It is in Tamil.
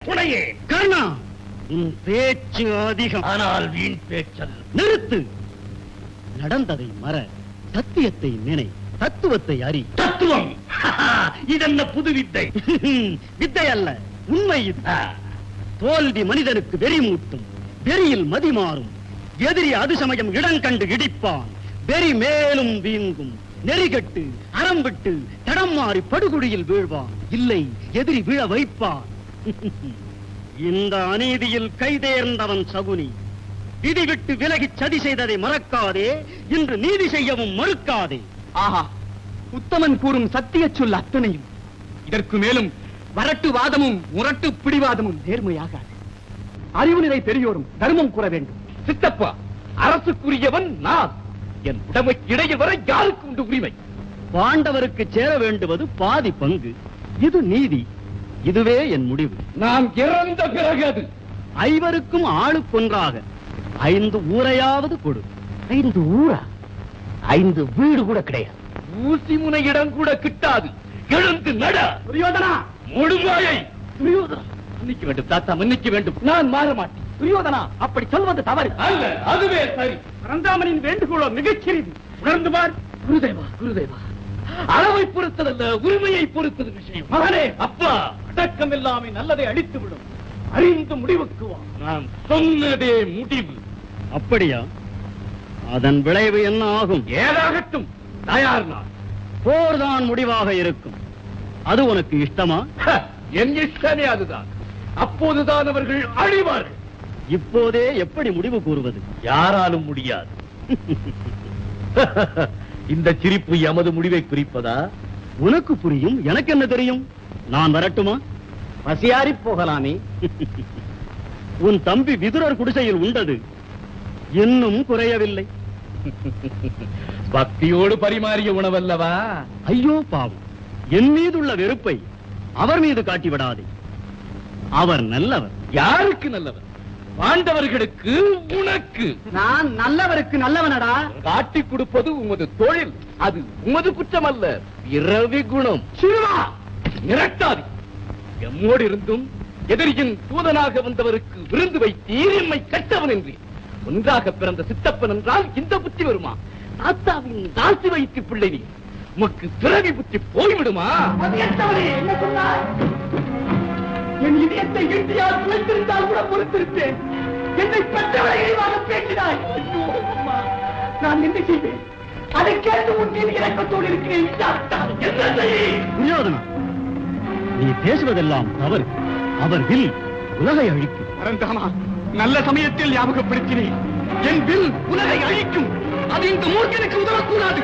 துணையே கர்ணா, உன் பேச்சு அதிகம். ஆனால் வீண் பேச்சல். நிறுத்து. நடந்ததை மற, சத்தியத்தை நினை, தத்துவத்தை அறி. தத்துவம் இதென்ன புது வித்தை? வித்தை அல்ல, உண்மை இது. தோல்வி மனிதனுக்கு வெறி மூட்டும், வெறியில் மதி மாறும். எதிரி அது சமயம் இடம் கண்டு இடிப்பான், வெறி மேலும் வீங்கும். நெறிகட்டு அறம் விட்டு தடம் மாறி படுகுழியில் வீழ்வான். இல்லை, எதிரி விழ வைப்பான். இந்த அநீதியில் கைதேர்ந்தவன் சகுனி. விதி விட்டு விலகி சதி செய்ததை மறக்காதே, இன்று நீதி செய்யவும் மறுக்காதே. ஆஹா, உத்தமன் கூறும் சத்திய சொல் அத்தனையும் இதற்கு மேலும் வரட்டு வாதமும் முரட்டு பிடிவாதமும் நேர்மையாக அறிவு நிலை பெரியோரும் தர்மம் கூற வேண்டும். சித்தப்பா, அரசுக்குரியவன் நான். என் உடமைக்கு இடையில் வர யாருக்கு உண்டு உரிமை? பாண்டவருக்கு சேர வேண்டுவது பாதி பங்கு. இது நீதி. இதுவே என் முடிவு. நாம் இறந்த பிறகு அது ஐவருக்கும் ஆளுக்கொன்றாக 5 ஊரையாவது கொடு. 5 ஊரா? 5 வீடு கூட கிடையாது. ஊசி முனை இடம் கூட கிட்டாது. எழுந்து நட. துரியோதனா, முழுவாயை. துரியோதனா, மன்னிக்க வேண்டும் தாத்தா, மன்னிக்க வேண்டும். நான் மாற மாட்டேன். துரியோதனா, அப்படி சொல்வது தவறு அல்ல, அதுவே சரி. பரந்தாமனின் வேண்டுகோளோ மிகச்சிறிது. உணர்ந்து பார். குருதேவா, குருதேவா, அளவை பொறுத்ததல்ல, உரிமையை பொறுத்தது விஷயம். மகனே, அப்பா, அடக்கம் இல்லாமல் நல்லதை அழித்து விடும். அறிந்து முடிவுக்கு வா. நான் சொன்னதே முடிவு. அப்படியா? அதன் விளைவு என்ன ஆகும்? ஏதாகட்டும், தயார் நான். போர்தான் முடிவாக இருக்கும். அது உனக்கு இஷ்டமா? என் இஷ்டமே அதுதான். அப்போதுதான் அவர்கள் அழிவார்கள். இப்போதே எப்படி முடிவு கூறுவது? யாராலும் முடியாது. இந்த சிரிப்பு எமது முடிவை குறிப்பதா? உனக்கு புரியும், எனக்கு என்ன தெரியும்? நான் வரட்டுமா? பசியாரி போகலாமே. உன் தம்பி விதுரர் குடிசையில் உண்டது இன்னும் குறையவில்லை. பக்தியோடு பரிமாறிய உணவல்லவா? ஐயோ பாவம், என் மீதுள்ள வெறுப்பை அவர் மீது காட்டிவிடாதே. அவர் நல்லவர். யாருக்கு நல்லவர்? பாண்டவர்களுக்கு, உனக்கு. நான் நல்லவருக்கு நல்லவனடா. காட்டிக் கொடுப்பது உமது தொழில். அது உமது குற்றம் அல்ல, பிறவி குணம். சிறுவா, மிரட்டாதி. எம்மோடு இருந்தும் எதிரியின் தூதனாக வந்தவருக்கு விருந்து வைத்தீர், எம்மை கட்டவன் என்று. ஒன்றாக பிறந்த சித்தப்பன் என்றால் இந்த புத்தி வருமா? தாத்தாவின் தாசி வைத்து பிள்ளை நீ. உமக்கு பிறவி புத்தி போய்விடுமா? என்ன சொன்னார்? என் இதயத்தை இந்தியால் குலைத்திருந்தால் கூட பொறுத்திருப்பேன். என்னை பெற்றவரை இழிவாக பேசினாய். ஐயோ, அம்மா, நான் என்ன செய்வேன்? அதை கேட்டு உன் மீது இறக்கத்தோடு இருக்கிறேன். என்ன செய்ய? துரியோதனா, நீ பேசுவதெல்லாம் தவறு. அவர் வில் உலகை அழிக்கும். பரந்தாமா, நல்ல சமயத்தில் ஞாபகப்படுத்தினேன். என் வில் உலகை அழிக்கும். அது இந்த மூர்க்கனுக்கு உதவக்கூடாது.